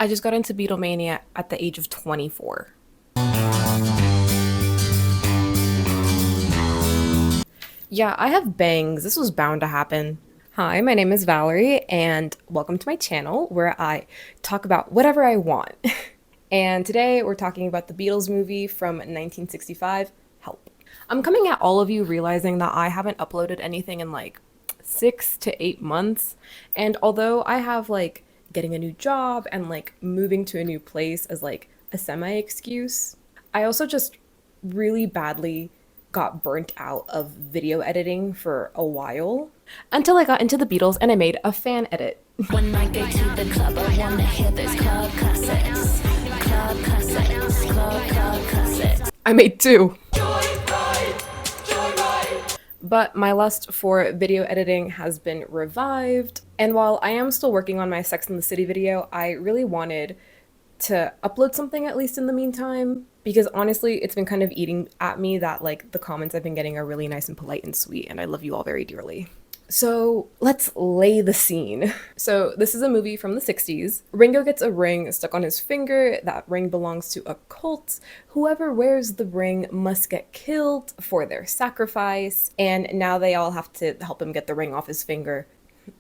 I just got into Beatlemania at the age of 24. Yeah, I have bangs. This was bound to happen. Hi, my name is Valerie, and welcome to my channel where I talk about whatever I want. And today we're talking about the Beatles movie from 1965, Help. I'm coming at all of you realizing that I haven't uploaded anything in like 6 to 8 months. And although I have like getting a new job and like moving to a new place as like a semi excuse, I also just really badly got burnt out of video editing for a while until I got into the Beatles and I made a fan edit. When I go to the club, I wanna hear those club classics. Club classics, club classics. I made two. But my lust for video editing has been revived. And while I am still working on my Sex and the City video, I really wanted to upload something at least in the meantime, because honestly, it's been kind of eating at me that like the comments I've been getting are really nice and polite and sweet, and I love you all very dearly. So let's lay the scene. So this is a movie from the 60s. Ringo gets a ring stuck on his finger. That ring belongs to a cult. Whoever wears the ring must get killed for their sacrifice. And now they all have to help him get the ring off his finger.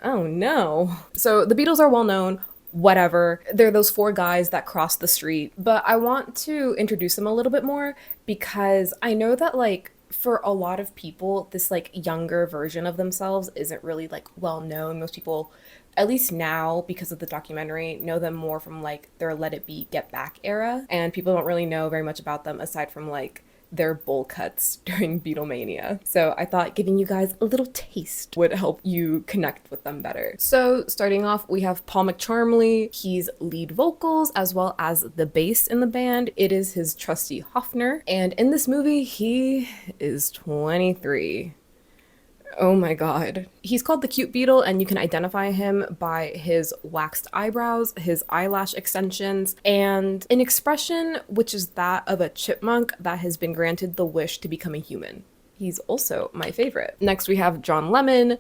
Oh no. So the Beatles are well known. Whatever. They're those four guys that cross the street. But I want to introduce them a little bit more because I know that like for a lot of people, this like younger version of themselves isn't really like well known. Most people, at least now because of the documentary, know them more from like their Let It Be, Get Back era. And people don't really know very much about them aside from like their bowl cuts during Beatlemania. So I thought giving you guys a little taste would help you connect with them better. So starting off, we have Paul McCharmley. He's lead vocals as well as the bass in the band. It is his trusty Hofner. And in this movie, he is 23. Oh my god. He's called the cute beetle, and you can identify him by his waxed eyebrows, his eyelash extensions, and an expression which is that of a chipmunk that has been granted the wish to become a human. He's also my favorite. Next, we have John Lemon.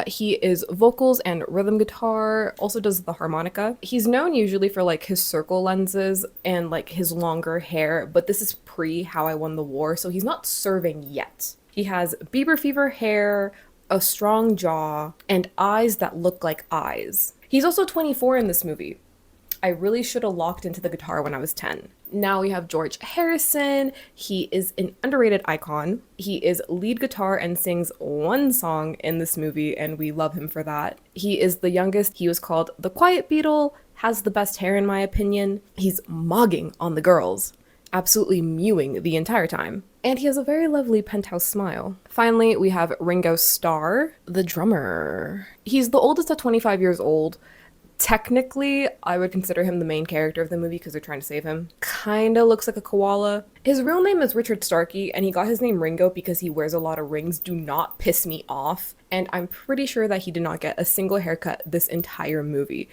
He is vocals and rhythm guitar, also does the harmonica. He's known usually for like his circle lenses and like his longer hair, but this is pre How I Won the War, so he's not serving yet. He has Bieber fever hair, a strong jaw, and eyes that look like eyes. He's also 24 in this movie. I really should have locked into the guitar when I was 10. Now we have George Harrison. He is an underrated icon. He is lead guitar and sings one song in this movie, and we love him for that. He is the youngest. He was called the Quiet Beatle, has the best hair in my opinion. He's mogging on the girls, absolutely mewing the entire time. And he has a very lovely penthouse smile. Finally, we have Ringo Starr, the drummer. He's the oldest at 25 years old. Technically, I would consider him the main character of the movie because they're trying to save him. Kinda looks like a koala. His real name is Richard Starkey, and he got his name Ringo because he wears a lot of rings. Do not piss me off. And I'm pretty sure that he did not get a single haircut this entire movie.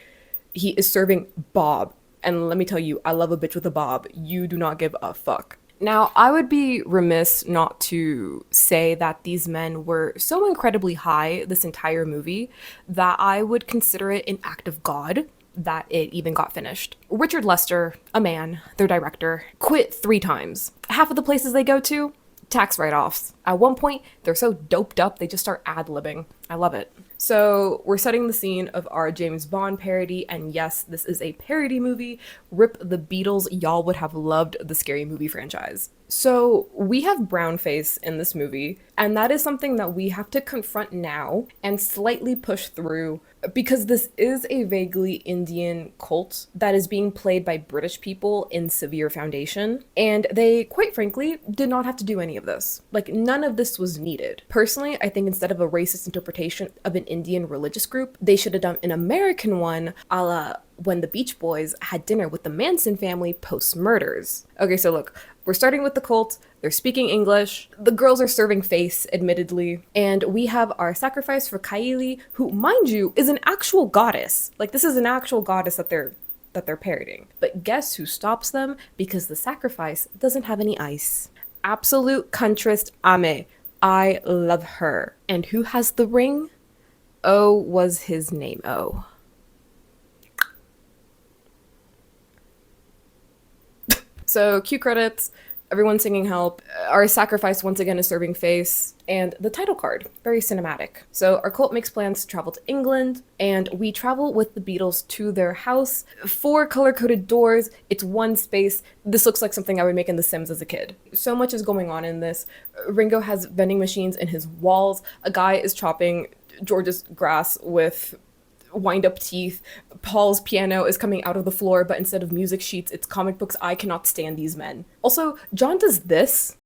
He is serving Bob. And let me tell you, I love a bitch with a bob. You do not give a fuck. Now, I would be remiss not to say that these men were so incredibly high this entire movie that I would consider it an act of God that it even got finished. Richard Lester, a man, their director, quit 3 times. Half of the places they go to, tax write-offs. At one point, they're so doped up, they just start ad-libbing. I love it. So we're setting the scene of our James Bond parody, and yes, this is a parody movie. Rip the Beatles, y'all would have loved the Scary Movie franchise. So we have brownface in this movie, and that is something that we have to confront now and slightly push through because this is a vaguely Indian cult that is being played by British people in severe foundation, and they, quite frankly, did not have to do any of this. Like, none of this was needed. Personally, I think instead of a racist interpretation of an Indian religious group, they should have done an American one a la when the Beach Boys had dinner with the Manson family post-murders. Okay, so look, we're starting with the cult. They're speaking English. The girls are serving face, admittedly. And we have our sacrifice for Kylie, who, mind you, is an actual goddess. Like, this is an actual goddess that they're parodying. But guess who stops them? Because the sacrifice doesn't have any ice. Absolute Cuntrist Ame. I love her. And who has the ring? O was his name, O. So cue credits, everyone singing Help, our sacrifice once again is serving face, and the title card, very cinematic. So our cult makes plans to travel to England, and we travel with the Beatles to their house. 4 color-coded doors, it's one space. This looks like something I would make in The Sims as a kid. So much is going on in this. Ringo has vending machines in his walls. A guy is chopping George's grass with wind-up teeth. Paul's piano is coming out of the floor, but instead of music sheets, it's comic books. I cannot stand these men. Also, John does this.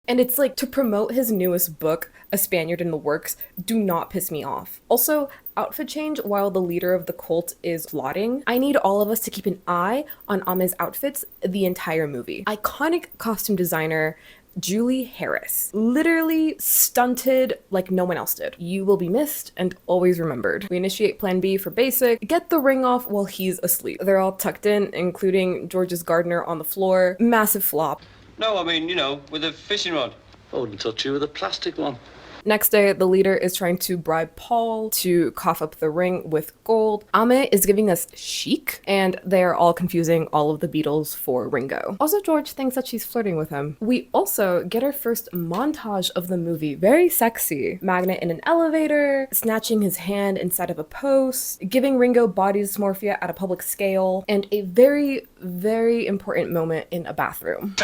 And it's like, to promote his newest book, A Spaniard in the Works, do not piss me off. Also, outfit change while the leader of the cult is plotting. I need all of us to keep an eye on Ame's outfits the entire movie. Iconic costume designer Julie Harris. Literally stunted like no one else did. You will be missed and always remembered. We initiate plan B for basic. Get the ring off while he's asleep. They're all tucked in, including George's gardener on the floor. Massive flop. No, I mean, with a fishing rod. I wouldn't touch you with a plastic one. Next day, the leader is trying to bribe Paul to cough up the ring with gold. Ame is giving us chic, and they are all confusing all of the Beatles for Ringo. Also, George thinks that she's flirting with him. We also get our first montage of the movie. Very sexy. Magnet in an elevator, snatching his hand inside of a post, giving Ringo body dysmorphia at a public scale, and a very, very important moment in a bathroom.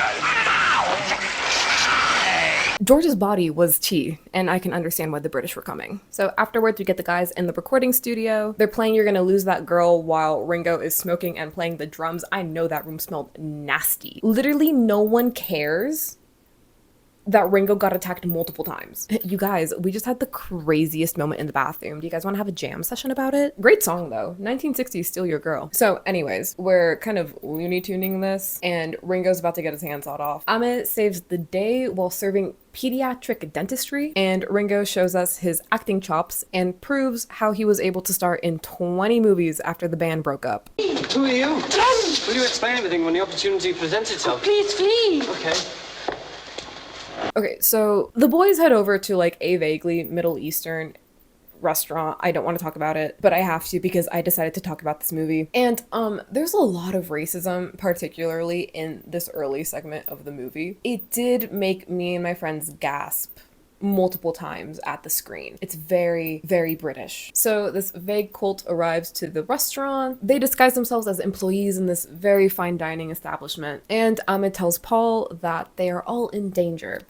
George's body was tea, and I can understand why the British were coming. So afterwards, we get the guys in the recording studio. They're playing You're Gonna Lose That Girl while Ringo is smoking and playing the drums. I know that room smelled nasty. Literally no one cares that Ringo got attacked multiple times. You guys, we just had the craziest moment in the bathroom. Do you guys want to have a jam session about it? Great song though. 1960s, Still Your Girl. So anyways, we're kind of Looney Tuning this, and Ringo's about to get his hand sawed off. Ame saves the day while serving pediatric dentistry, and Ringo shows us his acting chops and proves how he was able to star in 20 movies after the band broke up. Who are you? Will you explain everything when the opportunity presents itself? Please. Okay. Okay, so the boys head over to like a vaguely Middle Eastern restaurant. I don't want to talk about it, but I have to because I decided to talk about this movie. And there's a lot of racism, particularly in this early segment of the movie. It did make me and my friends gasp multiple times at the screen. It's very, very British. So this vague cult arrives to the restaurant. They disguise themselves as employees in this very fine dining establishment. And Ahmed tells Paul that they are all in danger.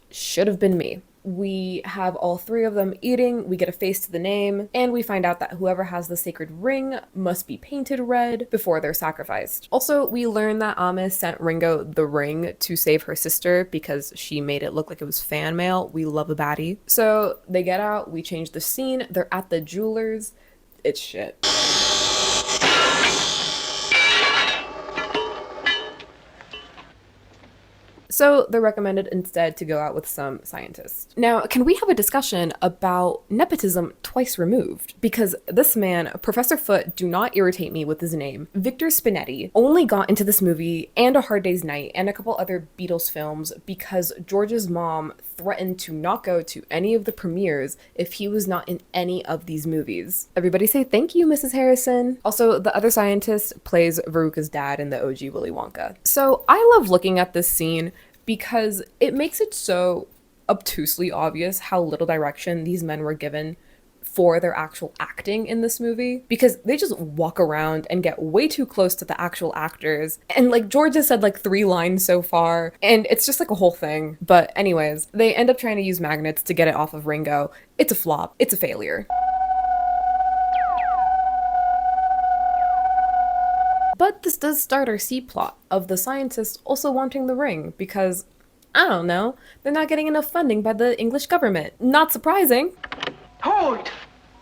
Should have been me. We have all 3 of them eating, we get a face to the name, and we find out that whoever has the sacred ring must be painted red before they're sacrificed. Also, we learn that Ame sent Ringo the ring to save her sister because she made it look like it was fan mail. We love a baddie. So they get out, we change the scene, they're at the jeweler's. It's shit. So they're recommended instead to go out with some scientists. Now, can we have a discussion about nepotism twice removed? Because this man, Professor Foote, do not irritate me with his name, Victor Spinetti, only got into this movie and A Hard Day's Night and a couple other Beatles films because George's mom threatened to not go to any of the premieres if he was not in any of these movies. Everybody say thank you, Mrs. Harrison. Also, the other scientist plays Veruca's dad in the OG Willy Wonka. So I love looking at this scene because it makes it so obtusely obvious how little direction these men were given for their actual acting in this movie, because they just walk around and get way too close to the actual actors. And like George has said like 3 lines so far, and it's just like a whole thing. But anyways, they end up trying to use magnets to get it off of Ringo. It's a flop. It's a failure. But this does start our C plot of the scientists also wanting the ring because, I don't know, they're not getting enough funding by the English government. Not surprising. Hold!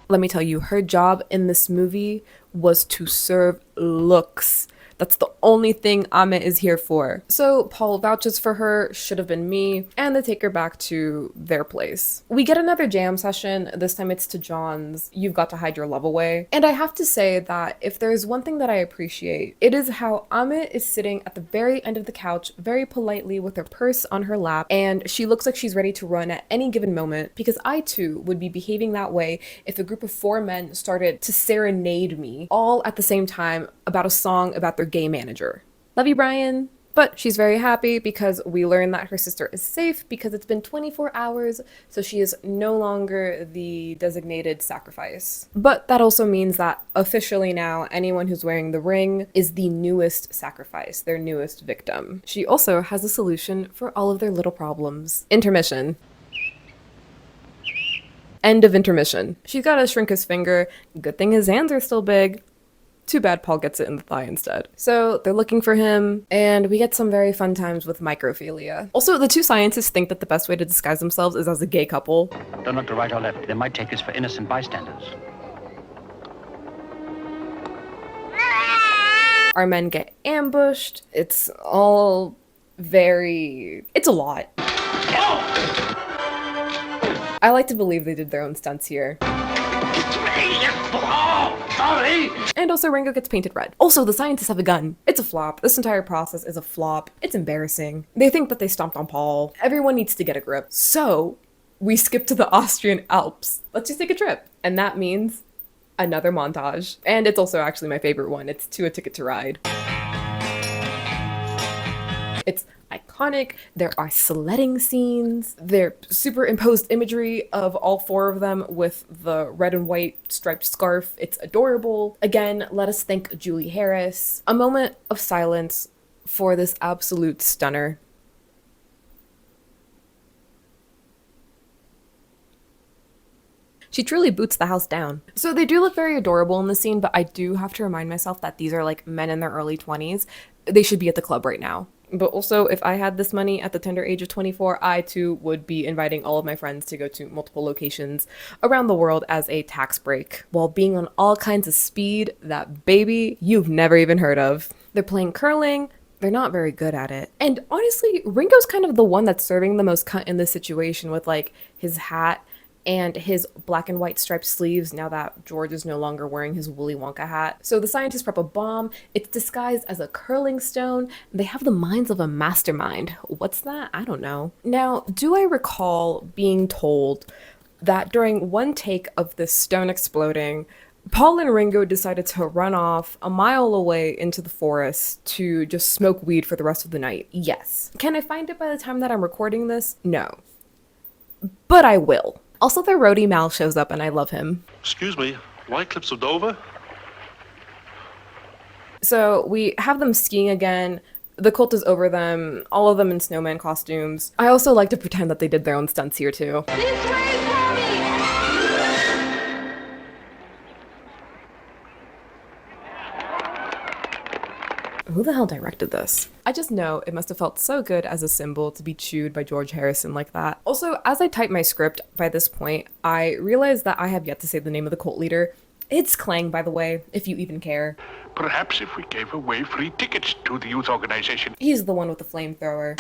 Let me tell you, her job in this movie was to serve looks. That's the only thing Amit is here for. So Paul vouches for her, should have been me, and they take her back to their place. We get another jam session. This time it's to John's You've Got to Hide Your Love Away. And I have to say that if there's one thing that I appreciate, it is how Amit is sitting at the very end of the couch, very politely with her purse on her lap, and she looks like she's ready to run at any given moment, because I too would be behaving that way if a group of 4 men started to serenade me all at the same time about a song about their gay manager. Love you, Brian. But she's very happy because we learn that her sister is safe because it's been 24 hours, so she is no longer the designated sacrifice. But that also means that officially now, anyone who's wearing the ring is the newest sacrifice, their newest victim. She also has a solution for all of their little problems. Intermission. End of intermission. She's gotta shrink his finger. Good thing his hands are still big. Too bad Paul gets it in the thigh instead. So they're looking for him, and we get some very fun times with microphilia. Also, the 2 scientists think that the best way to disguise themselves is as a gay couple. Don't look to right or left. They might take us for innocent bystanders. Our men get ambushed. It's all it's a lot. I like to believe they did their own stunts here. And also Ringo gets painted red. Also, the scientists have a gun. It's a flop. This entire process is a flop. It's embarrassing. They think that they stomped on Paul. Everyone needs to get a grip. So we skip to the Austrian Alps. Let's just take a trip. And that means another montage. And it's also actually my favorite one. It's To a Ticket to Ride. It's iconic. There are sledding scenes. They're superimposed imagery of all 4 of them with the red and white striped scarf. It's adorable. Again, let us thank Julie Harris. A moment of silence for this absolute stunner. She truly boots the house down. So they do look very adorable in the scene, but I do have to remind myself that these are like men in their early 20s. They should be at the club right now. But also, if I had this money at the tender age of 24, I too would be inviting all of my friends to go to multiple locations around the world as a tax break, while being on all kinds of speed that baby you've never even heard of. They're playing curling. They're not very good at it. And honestly, Ringo's kind of the one that's serving the most cunt in this situation with like his hat and his black and white striped sleeves now that George is no longer wearing his Willy Wonka hat. So the scientists prep a bomb. It's disguised as a curling stone. They have the minds of a mastermind. What's that? I don't know. Now, do I recall being told that during one take of this stone exploding, Paul and Ringo decided to run off a mile away into the forest to just smoke weed for the rest of the night? Yes. Can I find it by the time that I'm recording this? No. But I will. Also, their roadie Mal shows up and I love him. Excuse me, White Cliffs of Dover? So we have them skiing again. The cult is over them, all of them in snowman costumes. I also like to pretend that they did their own stunts here too. Who the hell directed this? I just know it must have felt so good as a symbol to be chewed by George Harrison like that. Also, as I type my script by this point, I realized that I have yet to say the name of the cult leader. It's Clang, by the way, if you even care. Perhaps if we gave away free tickets to the youth organization. He's the one with the flamethrower.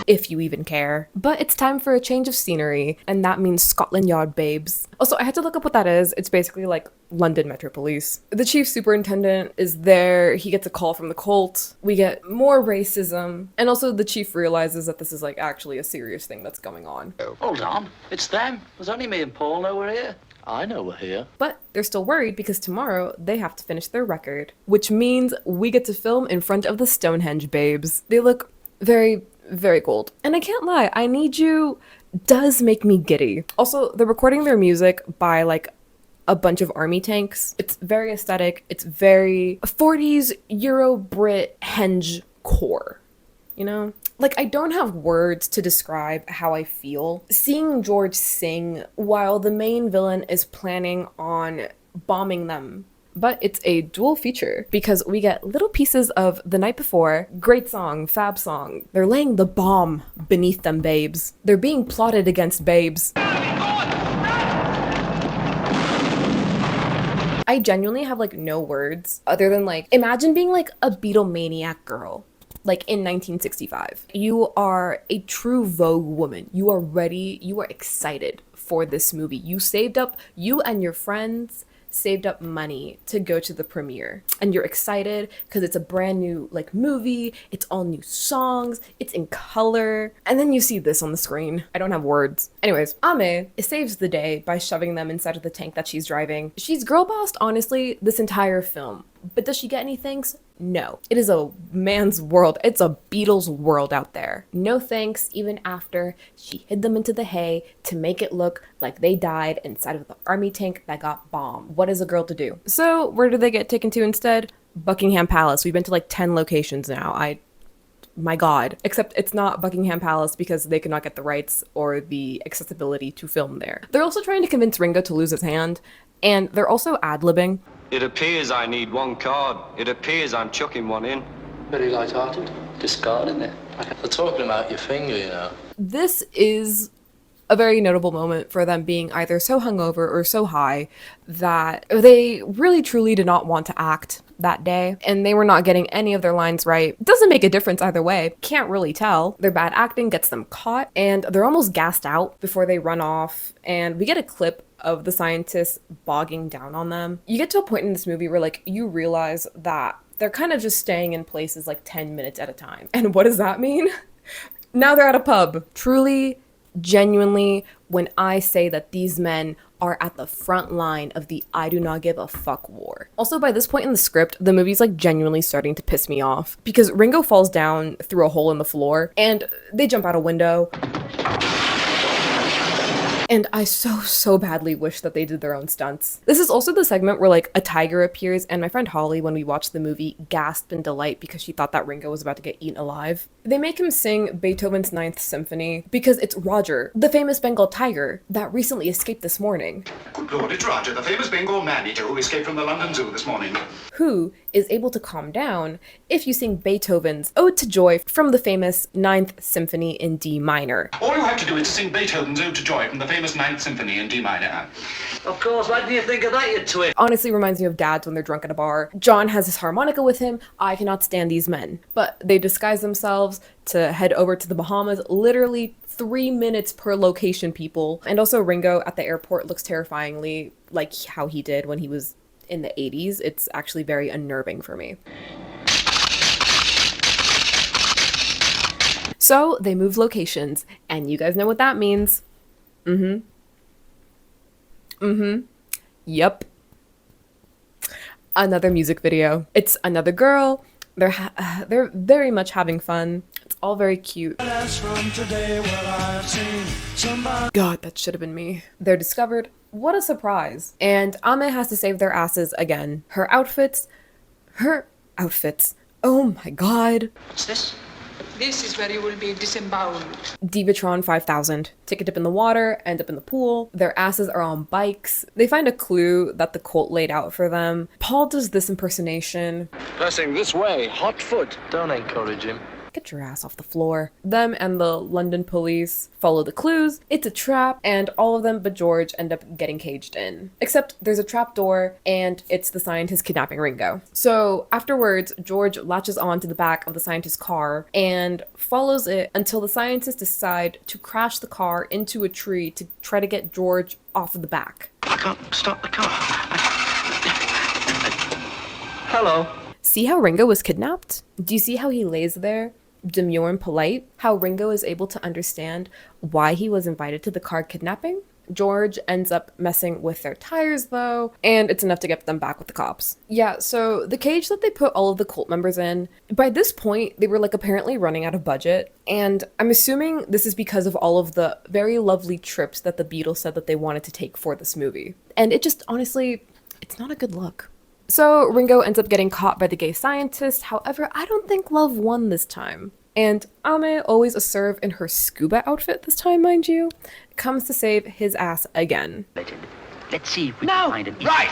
If you even care. But it's time for a change of scenery, and that means Scotland Yard babes. Also, I had to look up what that is. It's basically like London Metro Police. The chief superintendent is there. He gets a call from the cult. We get more racism. And also the chief realizes that this is like actually a serious thing that's going on. Hold on. It's them. There's only me and Paul know we're here. I know we're here. But they're still worried because tomorrow they have to finish their record, which means we get to film in front of the Stonehenge babes. They look very, very cold. And I can't lie, I Need You does make me giddy. Also, they're recording their music by like a bunch of army tanks. It's very aesthetic. It's very 40s Euro Brit henge core, you know? Like, I don't have words to describe how I feel. Seeing George sing while the main villain is planning on bombing them. But it's a dual feature because we get little pieces of The Night Before, great song, fab song. They're laying the bomb beneath them babes. They're being plotted against babes. I genuinely have like no words other than like, imagine being like a Beatlemaniac girl. Like in 1965. You are a true Vogue woman. You are ready, you are excited for this movie. You saved up, you and your friends saved up money to go to the premiere. And you're excited because it's a brand new like movie, it's all new songs, it's in color. And then you see this on the screen. I don't have words. Anyways, Ame saves the day by shoving them inside of the tank that she's driving. She's girl bossed, honestly, this entire film. But does she get any thanks? No. It is a man's world. It's a Beatles world out there. No thanks, even after she hid them into the hay to make it look like they died inside of the army tank that got bombed. What is a girl to do? So where do they get taken to instead? Buckingham Palace. We've been to like 10 locations now. My God. Except it's not Buckingham Palace because they could not get the rights or the accessibility to film there. They're also trying to convince Ringo to lose his hand, and they're also ad-libbing. It appears I need one card. It appears I'm chucking one in. Very light-hearted. Discarding it. They're talking about your finger, you know. This is a very notable moment for them being either so hungover or so high that they really truly did not want to act that day, and they were not getting any of their lines right. Doesn't make a difference either way. Can't really tell. Their bad acting gets them caught, and they're almost gassed out before they run off, and we get a clip of the scientists bogging down on them. You get to a point in this movie where like you realize that they're kind of just staying in places like 10 minutes at a time. And what does that mean? Now they're at a pub. Truly, genuinely, when I say that these men are at the front line of the I do not give a fuck war. Also, by this point in the script, the movie's like genuinely starting to piss me off because Ringo falls down through a hole in the floor and they jump out a window. And I so badly wish that they did their own stunts. This is also the segment where like a tiger appears, and my friend Holly, when we watched the movie, gasped in delight because she thought that Ringo was about to get eaten alive. They make him sing Beethoven's Ninth Symphony because it's Roger, the famous Bengal tiger that recently escaped this morning. Good Lord, it's Roger, the famous Bengal man-eater who escaped from the London Zoo this morning. Who is able to calm down if you sing Beethoven's Ode to Joy from the famous Ninth Symphony in D minor. All you have to do is to sing Beethoven's Ode to Joy from the famous Ninth Symphony in D minor. Of course, why didn't you think of that, you twit? Honestly reminds me of dads when they're drunk at a bar. John has his harmonica with him. I cannot stand these men. But they disguise themselves to head over to the Bahamas, literally 3 minutes per location, people. And also Ringo at the airport looks terrifyingly like how he did when he was in the 80s. It's actually very unnerving for me. So they move locations, and you guys know what that means. Yep. Another music video. It's another girl. They're very much having fun. It's all very cute. God, that should have been me. They're discovered. What a surprise. And Ame has to save their asses again. Her outfits. Oh my God. What's this? This is where you will be disemboweled. Divatron 5000. Take a dip in the water, end up in the pool. Their asses are on bikes. They find a clue that the cult laid out for them. Paul does this impersonation. Passing this way, hot foot. Don't encourage him. Get your ass off the floor. Them and the London police follow the clues. It's a trap, and all of them but George end up getting caged in. Except there's a trap door, and it's the scientist kidnapping Ringo. So afterwards, George latches on to the back of the scientist's car and follows it until the scientists decide to crash the car into a tree to try to get George off of the back. I can't start the car. Hello. See how Ringo was kidnapped? Do you see how he lays there? Demure and polite, how Ringo is able to understand why he was invited to the car kidnapping. George ends up messing with their tires though, and it's enough to get them back with the cops. Yeah, so the cage that they put all of the cult members in, by this point, they were like apparently running out of budget, and I'm assuming this is because of all of the very lovely trips that the Beatles said that they wanted to take for this movie. And it just, honestly, it's not a good look. So Ringo ends up getting caught by the gay scientist. However, I don't think love won this time. And Ame, always a serve in her scuba outfit this time, mind you, comes to save his ass again. Let's see if we can find an Right!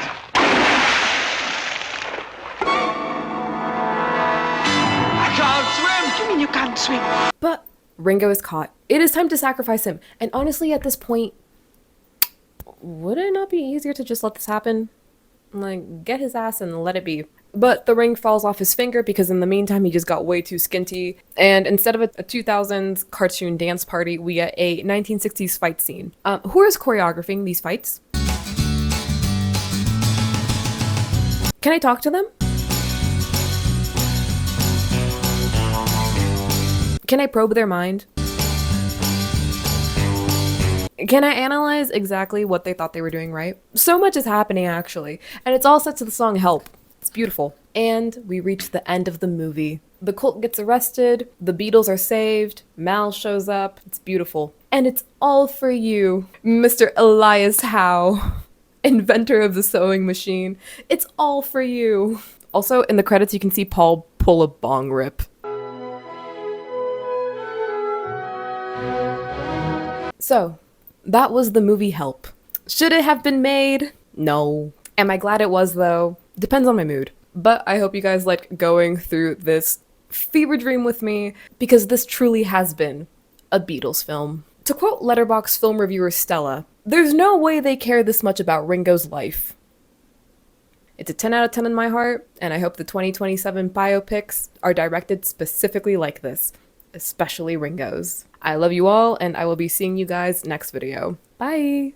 I can't swim! What do you mean you can't swim? But Ringo is caught. It is time to sacrifice him. And honestly, at this point, would it not be easier to just let this happen? Like, get his ass and let it be. But the ring falls off his finger because in the meantime he just got way too skinty. And instead of a 2000s cartoon dance party, we get a 1960s fight scene. Who is choreographing these fights? Can I talk to them? Can I probe their mind? Can I analyze exactly what they thought they were doing right? So much is happening actually, and it's all set to the song Help. It's beautiful. And we reach the end of the movie. The cult gets arrested, the Beatles are saved, Mal shows up, it's beautiful. And it's all for you, Mr. Elias Howe, inventor of the sewing machine. It's all for you. Also, in the credits you can see Paul pull a bong rip. So, that was the movie Help. Should it have been made? No. Am I glad it was though? Depends on my mood. But I hope you guys liked going through this fever dream with me because this truly has been a Beatles film. To quote Letterboxd film reviewer Stella, there's no way they care this much about Ringo's life. It's a 10 out of 10 in my heart, and I hope the 2027 biopics are directed specifically like this, especially Ringo's. I love you all, and I will be seeing you guys next video. Bye!